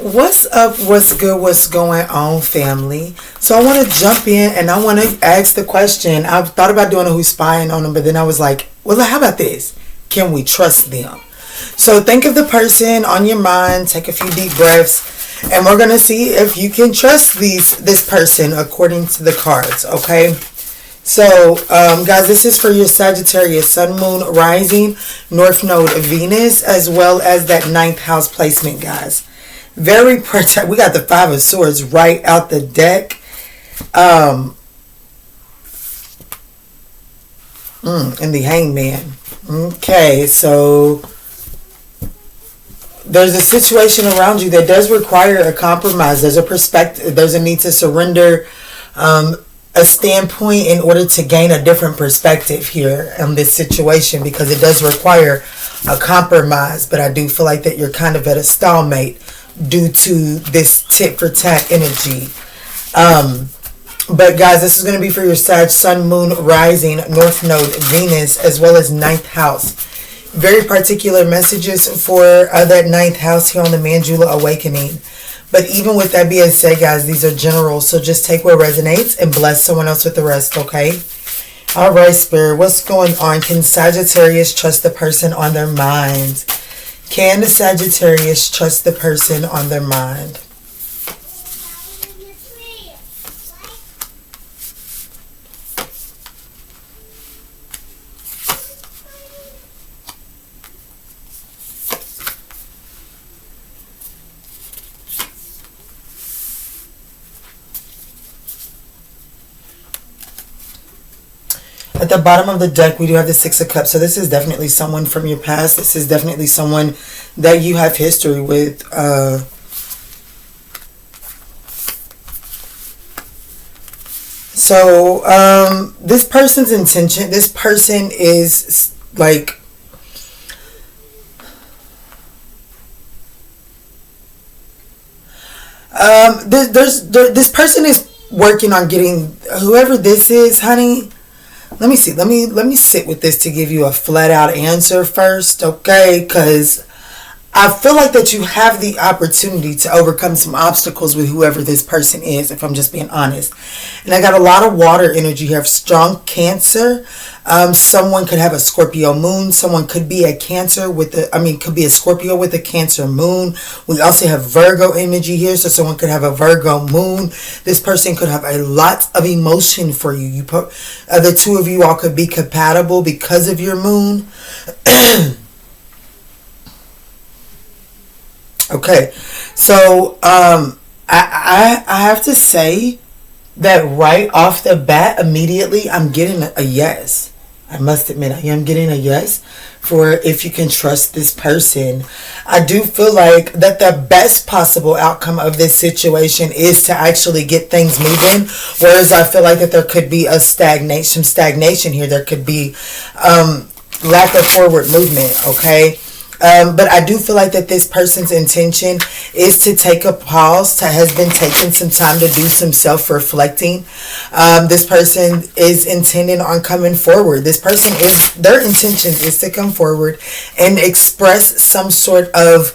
What's up? What's good? What's going on, family? So I want to jump in and I want to ask the question. I thought about doing a who's spying on them, but then I was like, well, how about this? Can we trust them? So think of the person on your mind, take a few deep breaths, and we're going to see if you can trust this person according to the cards, okay? So, guys, this is for your Sagittarius, Sun, Moon, Rising, North Node, Venus, as well as that ninth house placement, guys. Very protect. We got the Five of Swords right out the deck. And the Hangman. Okay, so there's a situation around you that does require a compromise. There's a perspective. There's a need to surrender a standpoint in order to gain a different perspective here in this situation, because it does require a compromise. But I do feel like that you're kind of at a stalemate due to this tit for tat energy. But guys, this is going to be for your Sag, Sun, Moon, Rising, North Node, Venus, as well as ninth house. Very particular messages for that ninth house here on the ManjulaAwakening. But even with that being said, guys, these are general, so just take what resonates and bless someone else with the rest, okay? All right, Spirit, what's going on? Can Sagittarius trust the person on their mind? Can the Sagittarius trust the person on their mind? At the bottom of the deck, we do have the Six of Cups. So this is definitely someone from your past. This is definitely someone that you have history with. This person's intention, this person is like, this person is working on getting, whoever this is, honey. Let me see. Let me sit with this to give you a flat out answer first, okay? Because I feel like that you have the opportunity to overcome some obstacles with whoever this person is, if I'm just being honest. And I got a lot of water energy here. Strong Cancer. Someone could have a Scorpio moon. Someone could be a Cancer with could be a Scorpio with a Cancer moon. We also have Virgo energy here, so someone could have a Virgo moon. This person could have a lot of emotion for you. The two of you all could be compatible because of your moon. Okay, so I have to say that right off the bat, immediately, I'm getting a yes. I must admit, I am getting a yes for if you can trust this person. I do feel like that the best possible outcome of this situation is to actually get things moving, whereas I feel like that there could be some stagnation here. There could be lack of forward movement, okay? But I do feel like that this person's intention is to take a pause, has been taking some time to do some self-reflecting. This person is intending on coming forward. Their intention is to come forward and express some sort of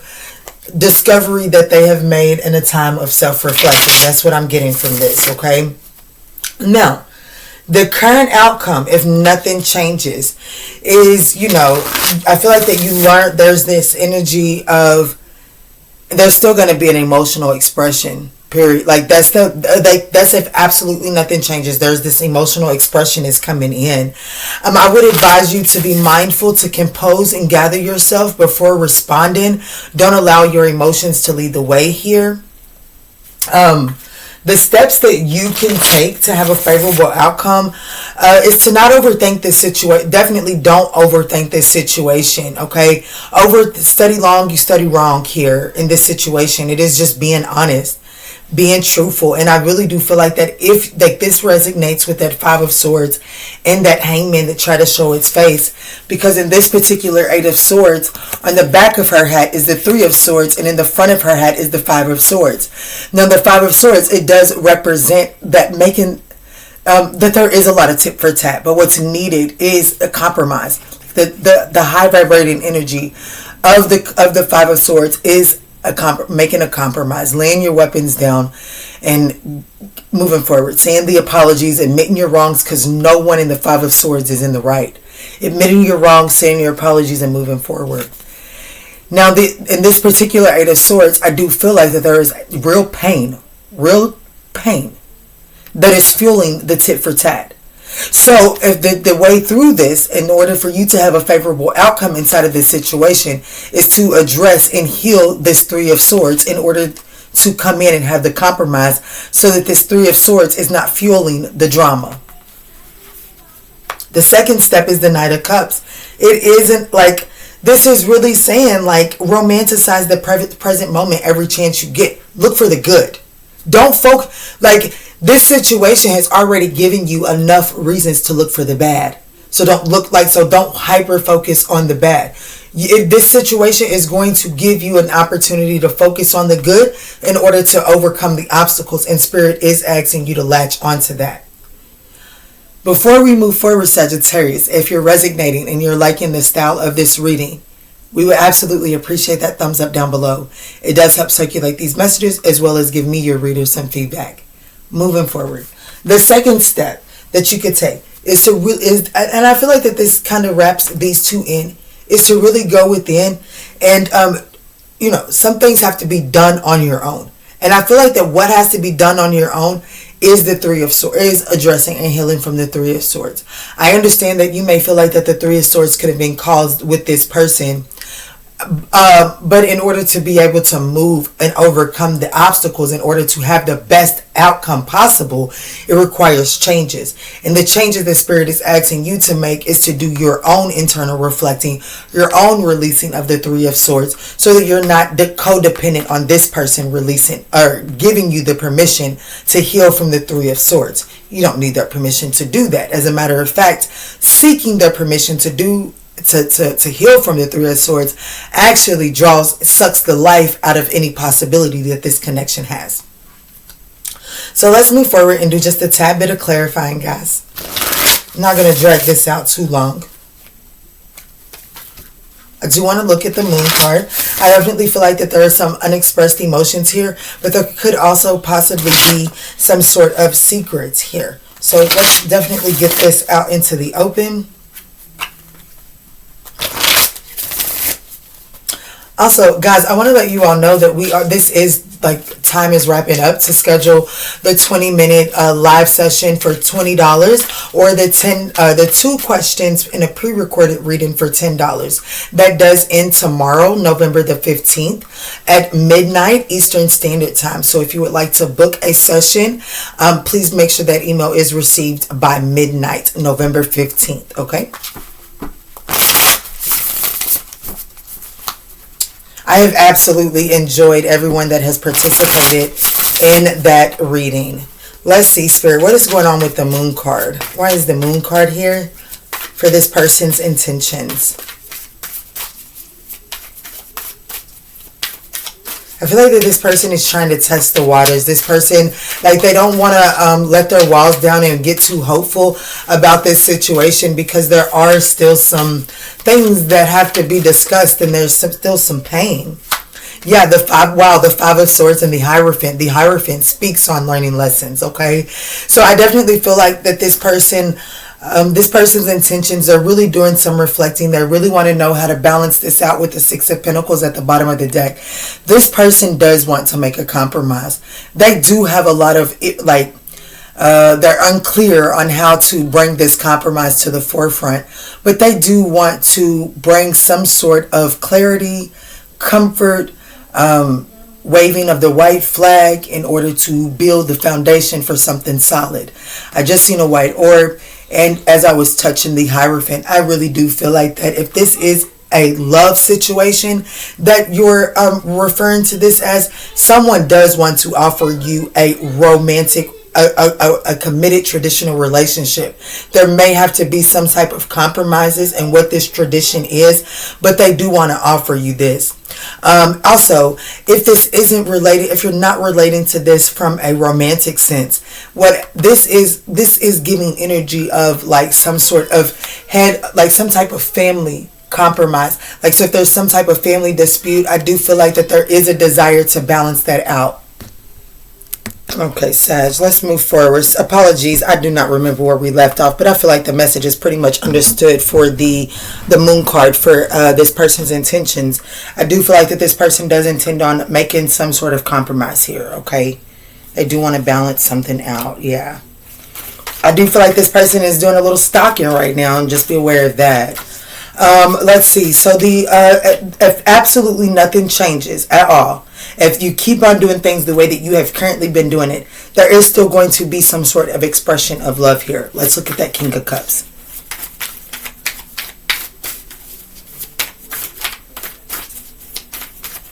discovery that they have made in a time of self-reflection. That's what I'm getting from this, okay? Now, the current outcome, if nothing changes, is, I feel like that you learned there's this energy of there's still going to be an emotional expression, period. Like that's if absolutely nothing changes, there's this emotional expression is coming in. I would advise you to be mindful, to compose and gather yourself before responding. Don't allow your emotions to lead the way here. The steps that you can take to have a favorable outcome is to not overthink this situation. Definitely don't overthink this situation, okay? Study long, you study wrong here in this situation. It is just being honest, being truthful. And I really do feel like that if this resonates with that Five of Swords and that Hangman that try to show its face, because in this particular Eight of Swords, on the back of her hat is the Three of Swords, and in the front of her hat is the Five of Swords. Now the Five of Swords, it does represent that making that there is a lot of tit for tat, but what's needed is a compromise. The high vibrating energy of the Five of Swords is making a compromise, laying your weapons down and moving forward, saying the apologies, admitting your wrongs, because no one in the Five of Swords is in the right. Admitting your wrongs, saying your apologies, and moving forward. Now, in this particular Eight of Swords, I do feel like that there is real pain that is fueling the tit for tat. So if the way through this, in order for you to have a favorable outcome inside of this situation, is to address and heal this Three of Swords in order to come in and have the compromise, so that this Three of Swords is not fueling the drama. The second step is the Knight of Cups. It isn't like, this is really saying like, romanticize the present moment every chance you get. Look for the good. Don't focus, like, this situation has already given you enough reasons to look for the bad. So don't hyper focus on the bad. This situation is going to give you an opportunity to focus on the good in order to overcome the obstacles, and Spirit is asking you to latch onto that. Before we move forward, Sagittarius, if you're resonating and you're liking the style of this reading, we would absolutely appreciate that thumbs up down below. It does help circulate these messages, as well as give me, your reader, some feedback. Moving forward, the second step that you could take is and I feel like that this kind of wraps these two in, is to really go within and some things have to be done on your own. And I feel like that what has to be done on your own is the Three of Swords, is addressing and healing from the Three of Swords. I understand that you may feel like that the Three of Swords could have been caused with this person, but in order to be able to move and overcome the obstacles, in order to have the best outcome possible, it requires changes. And the changes that Spirit is asking you to make is to do your own internal reflecting, your own releasing of the Three of Swords, so that you're not codependent on this person releasing or giving you the permission to heal from the Three of Swords. You don't need their permission to do that. As a matter of fact, seeking their permission to heal from the Three of Swords actually sucks the life out of any possibility that this connection has. So let's move forward and do just a tad bit of clarifying, guys. I'm not going to drag this out too long. I do want to look at the Moon card. I definitely feel like that there are some unexpressed emotions here, but there could also possibly be some sort of secrets here. So let's definitely get this out into the open. Also, guys, I want to let you all know that this is like, time is wrapping up to schedule the 20-minute live session for $20, or the 2 questions in a pre-recorded reading for $10. That does end tomorrow, November the 15th at midnight Eastern Standard Time. So if you would like to book a session, please make sure that email is received by midnight, November 15th. Okay. I have absolutely enjoyed everyone that has participated in that reading. Let's see, Spirit, what is going on with the Moon card? Why is the Moon card here for this person's intentions? I feel like that this person is trying to test the waters. This person, like, they don't want to let their walls down and get too hopeful about this situation, because there are still some things that have to be discussed, and there's still some pain. Yeah, the Five of Swords and the Hierophant. The Hierophant speaks on learning lessons, okay? So I definitely feel like that this person's intentions are really doing some reflecting. They really want to know how to balance this out with the Six of Pentacles at the bottom of the deck. This person does want to make a compromise. They do have a lot of, they're unclear on how to bring this compromise to the forefront. But they do want to bring some sort of clarity, comfort, waving of the white flag in order to build the foundation for something solid. I just seen a white orb. And as I was touching the Hierophant, I really do feel like that if this is a love situation, that you're referring to this as, someone does want to offer you a romantic, a committed traditional relationship. There may have to be some type of compromises in what this tradition is, but they do want to offer you this. Also, if this isn't related, if you're not relating to this from a romantic sense, what this is giving energy of like some sort of some type of family compromise. Like, so if there's some type of family dispute, I do feel like that there is a desire to balance that out. Okay, Sag, let's move forward. Apologies, I do not remember where we left off, but I feel like the message is pretty much understood for the moon card for this person's intentions. I do feel like that this person does intend on making some sort of compromise here, okay? They do want to balance something out, yeah. I do feel like this person is doing a little stalking right now, and just be aware of that. Let's see. So if absolutely nothing changes at all, if you keep on doing things the way that you have currently been doing it, there is still going to be some sort of expression of love here. Let's look at that King of Cups.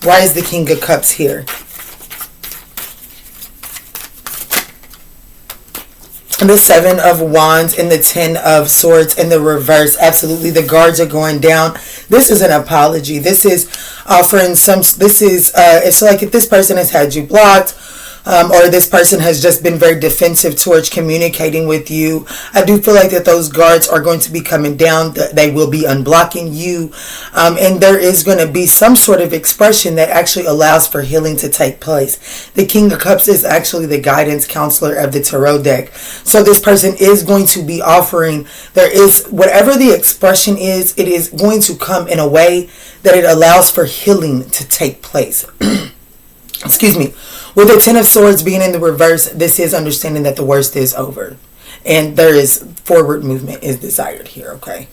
Why is the King of Cups here? The Seven of Wands and the Ten of Swords in the reverse. Absolutely, the guards are going down. This is an apology. This is offering some. This is it's like if this person has had you blocked, or this person has just been very defensive towards communicating with you. I do feel like that those guards are going to be coming down. They will be unblocking you, and there is going to be some sort of expression that actually allows for healing to take place. The King of Cups is actually the guidance counselor of the tarot deck. So this person is going to be offering, there is, whatever the expression is, it is going to come in a way that it allows for healing to take place. Excuse me. With the Ten of Swords being in the reverse, this is understanding that the worst is over. And there is forward movement is desired here, okay?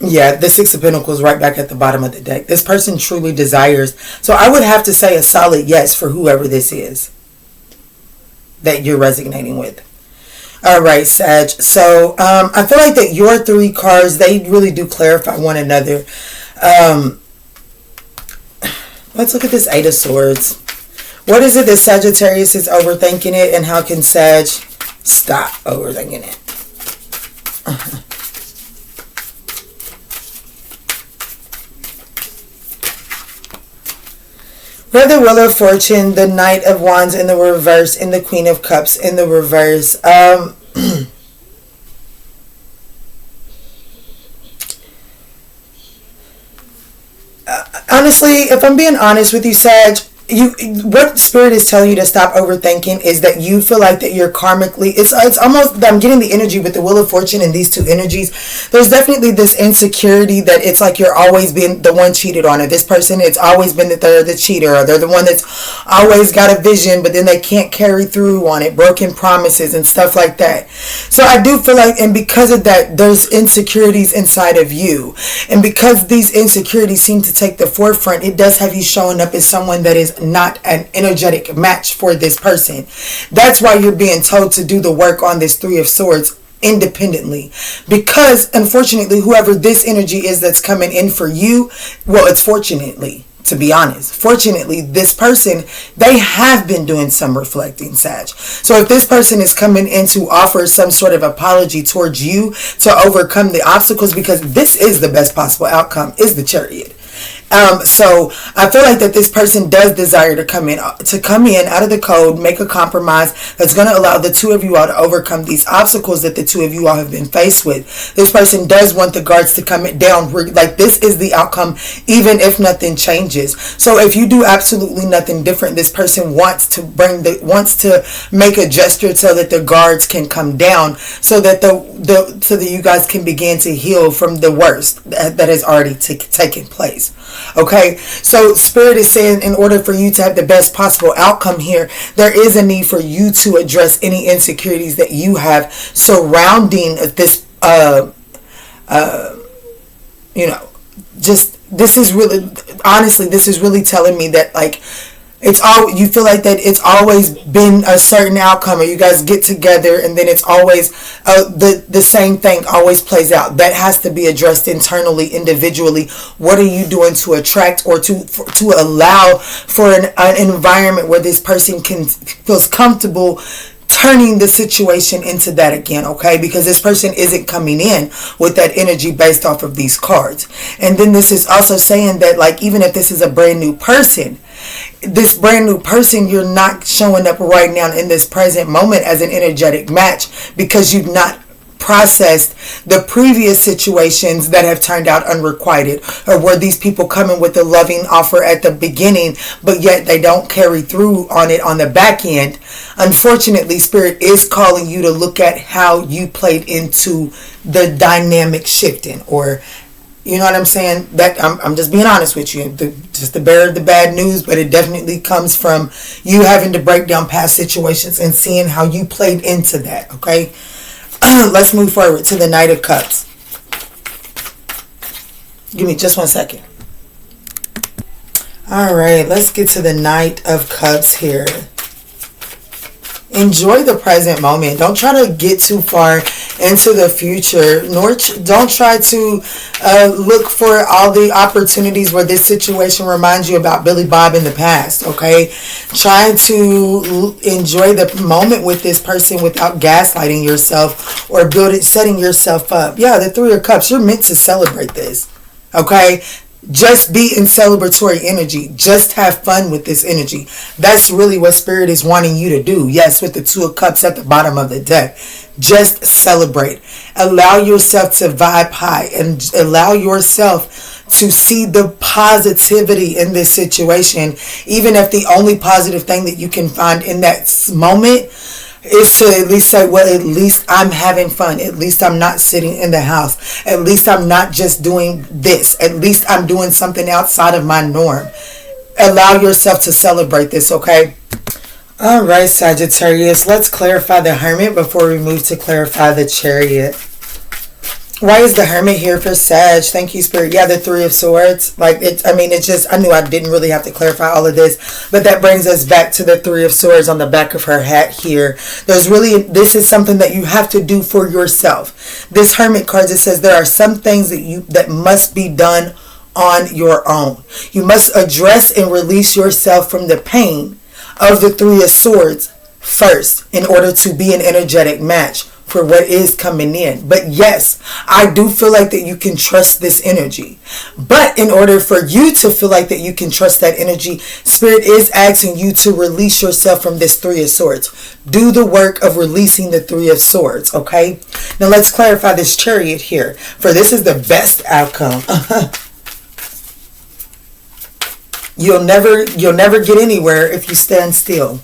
Yeah, the Six of Pentacles right back at the bottom of the deck. This person truly desires. So I would have to say a solid yes for whoever this is that you're resonating with. All right, Sag. So I feel like that your three cards, they really do clarify one another. Let's look at this Eight of Swords. What is it that Sagittarius is overthinking it, and how can Sag stop overthinking it? We have the Wheel of Fortune, the Knight of Wands in the reverse, and the Queen of Cups in the reverse. Honestly, if I'm being honest with you, Sag, what Spirit is telling you to stop overthinking is that you feel like that you're karmically, it's almost, I'm getting the energy with the Wheel of Fortune and these two energies. There's definitely this insecurity that it's like you're always being the one cheated on, or this person, it's always been that they're the cheater, or they're the one that's always got a vision but then they can't carry through on it, broken promises and stuff like that. So I do feel like, and because of that, there's insecurities inside of you, and because these insecurities seem to take the forefront, it does have you showing up as someone that is not an energetic match for this person. That's why you're being told to do the work on this Three of Swords independently, because unfortunately whoever this energy is that's coming in for you, well, it's fortunately, to be honest, fortunately this person, they have been doing some reflecting, Sag. So if this person is coming in to offer some sort of apology towards you to overcome the obstacles, because this is the best possible outcome, is the Chariot. So I feel like that this person does desire to come in out of the code, make a compromise that's going to allow the two of you all to overcome these obstacles that the two of you all have been faced with. This person does want the guards to come down. Like, this is the outcome, even if nothing changes. So if you do absolutely nothing different, this person wants to make a gesture so that the guards can come down, so that so that you guys can begin to heal from the worst that has already taken place. Okay, so Spirit is saying in order for you to have the best possible outcome here, there is a need for you to address any insecurities that you have surrounding this, just, this is really, honestly, this is really telling me that, like, it's all, you feel like that it's always been a certain outcome, or you guys get together and then it's always the same thing always plays out. That has to be addressed internally, individually. What are you doing to attract or to allow for an environment where this person feels comfortable turning the situation into that again, okay? Because this person isn't coming in with that energy based off of these cards. And then this is also saying that, like, even if this is a brand new person, this brand new person, you're not showing up right now in this present moment as an energetic match, because you've not processed the previous situations that have turned out unrequited, or were these people coming with a loving offer at the beginning, but yet they don't carry through on it on the back end. Unfortunately, Spirit is calling you to look at how you played into the dynamic shifting, or you know what I'm saying? That I'm just being honest with you. Just the bearer of the bad news, but it definitely comes from you having to break down past situations and seeing how you played into that, okay? Let's move forward to the Knight of Cups. Give me just 1 second. All right, let's get to the Knight of Cups here. Enjoy the present moment. Don't try to get too far into the future, nor don't try to look for all the opportunities where this situation reminds you about Billy Bob in the past, okay? Try to enjoy the moment with this person without gaslighting yourself or setting yourself up. Yeah, the Three of Cups, you're meant to celebrate this, okay? Just be in celebratory energy. Just have fun with this energy. That's really what Spirit is wanting you to do. Yes, with the Two of Cups at the bottom of the deck. Just celebrate. Allow yourself to vibe high and allow yourself to see the positivity in this situation. Even if the only positive thing that you can find in that moment is to at least say, well, at least I'm having fun. At least I'm not sitting in the house. At least I'm not just doing this. At least I'm doing something outside of my norm. Allow yourself to celebrate this, okay? All right, Sagittarius. Let's clarify the Hermit before we move to clarify the Chariot. Why is the Hermit here for Sag? Thank you, Spirit. Yeah, the Three of Swords. I knew I didn't really have to clarify all of this, but that brings us back to the Three of Swords on the back of her hat here. This is something that you have to do for yourself. This Hermit card, it says there are some things that must be done on your own. You must address and release yourself from the pain of the Three of Swords first in order to be an energetic match for what is coming in. But yes, I do feel like that you can trust this energy. But in order for you to feel like that you can trust that energy, Spirit is asking you to release yourself from this Three of Swords. Do the work of releasing the Three of Swords, okay? Now let's clarify this Chariot here, for this is the best outcome. You'll never get anywhere if you stand still.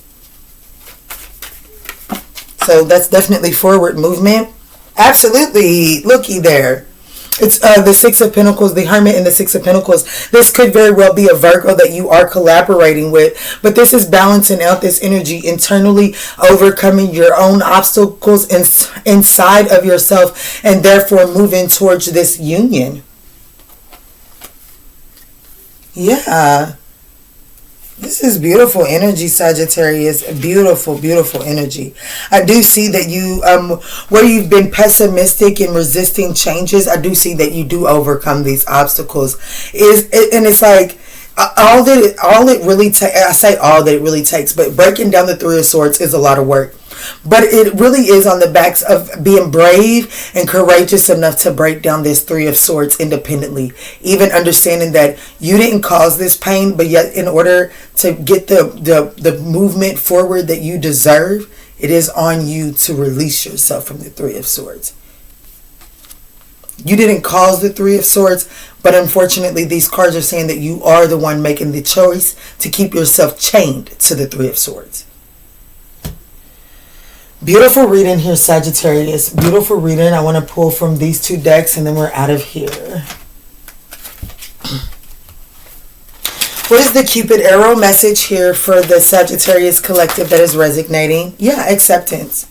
So that's definitely forward movement. Absolutely. Looky there. It's the Six of Pentacles, the Hermit and the Six of Pentacles. This could very well be a Virgo that you are collaborating with. But this is balancing out this energy internally, overcoming your own obstacles inside of yourself, and therefore moving towards this union. Yeah. This is beautiful energy, Sagittarius. Beautiful, beautiful energy. I do see that you, where you've been pessimistic and resisting changes, I do see that you do overcome these obstacles. And it's like, all it really takes, I say all that it really takes, but breaking down the Three of Swords is a lot of work. But it really is on the backs of being brave and courageous enough to break down this Three of Swords independently. Even understanding that you didn't cause this pain, but yet in order to get the movement forward that you deserve, it is on you to release yourself from the Three of Swords. You didn't cause the Three of Swords, but unfortunately these cards are saying that you are the one making the choice to keep yourself chained to the Three of Swords. Beautiful reading here, Sagittarius. Beautiful reading. I want to pull from these two decks and then we're out of here. What is the Cupid arrow message here for the Sagittarius collective that is resonating? Yeah, acceptance.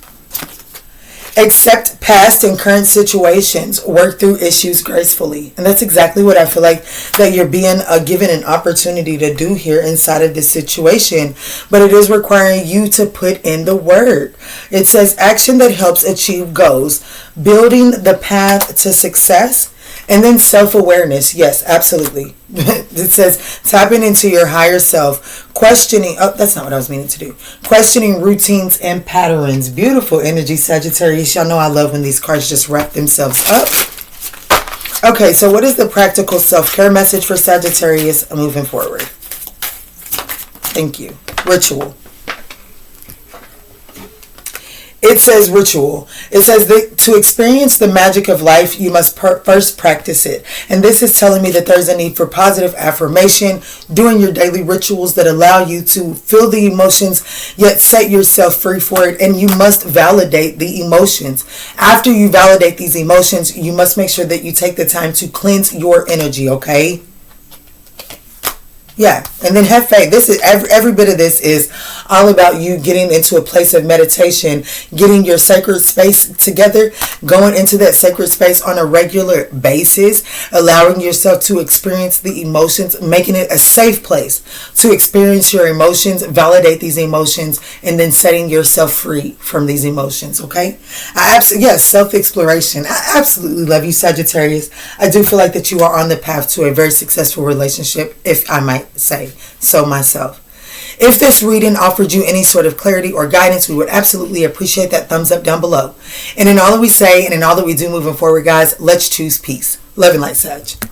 Accept past and current situations. Work through issues gracefully. And that's exactly what I feel like that you're being given an opportunity to do here inside of this situation. But it is requiring you to put in the work. It says action that helps achieve goals. Building the path to success. And then self-awareness. Yes, absolutely. It says tapping into your higher self. Questioning. Oh, that's not what I was meaning to do. Questioning routines and patterns. Beautiful energy, Sagittarius. Y'all know I love when these cards just wrap themselves up. Okay, so what is the practical self-care message for Sagittarius moving forward? Thank you. Ritual. It says ritual. It says that to experience the magic of life, you must first practice it. And this is telling me that there's a need for positive affirmation, doing your daily rituals that allow you to feel the emotions, yet set yourself free for it. And you must validate the emotions. After you validate these emotions, you must make sure that you take the time to cleanse your energy, okay? Yeah, and then have faith. This is every bit of this is all about you getting into a place of meditation, getting your sacred space together, going into that sacred space on a regular basis, allowing yourself to experience the emotions, making it a safe place to experience your emotions, validate these emotions, and then setting yourself free from these emotions, okay? Yes, self-exploration. I absolutely love you, Sagittarius. I do feel like that you are on the path to a very successful relationship, if I might say so myself. If this reading offered you any sort of clarity or guidance, we would absolutely appreciate that thumbs up down below. And in all that we say and in all that we do moving forward, guys, let's choose peace. Love and light, Sag.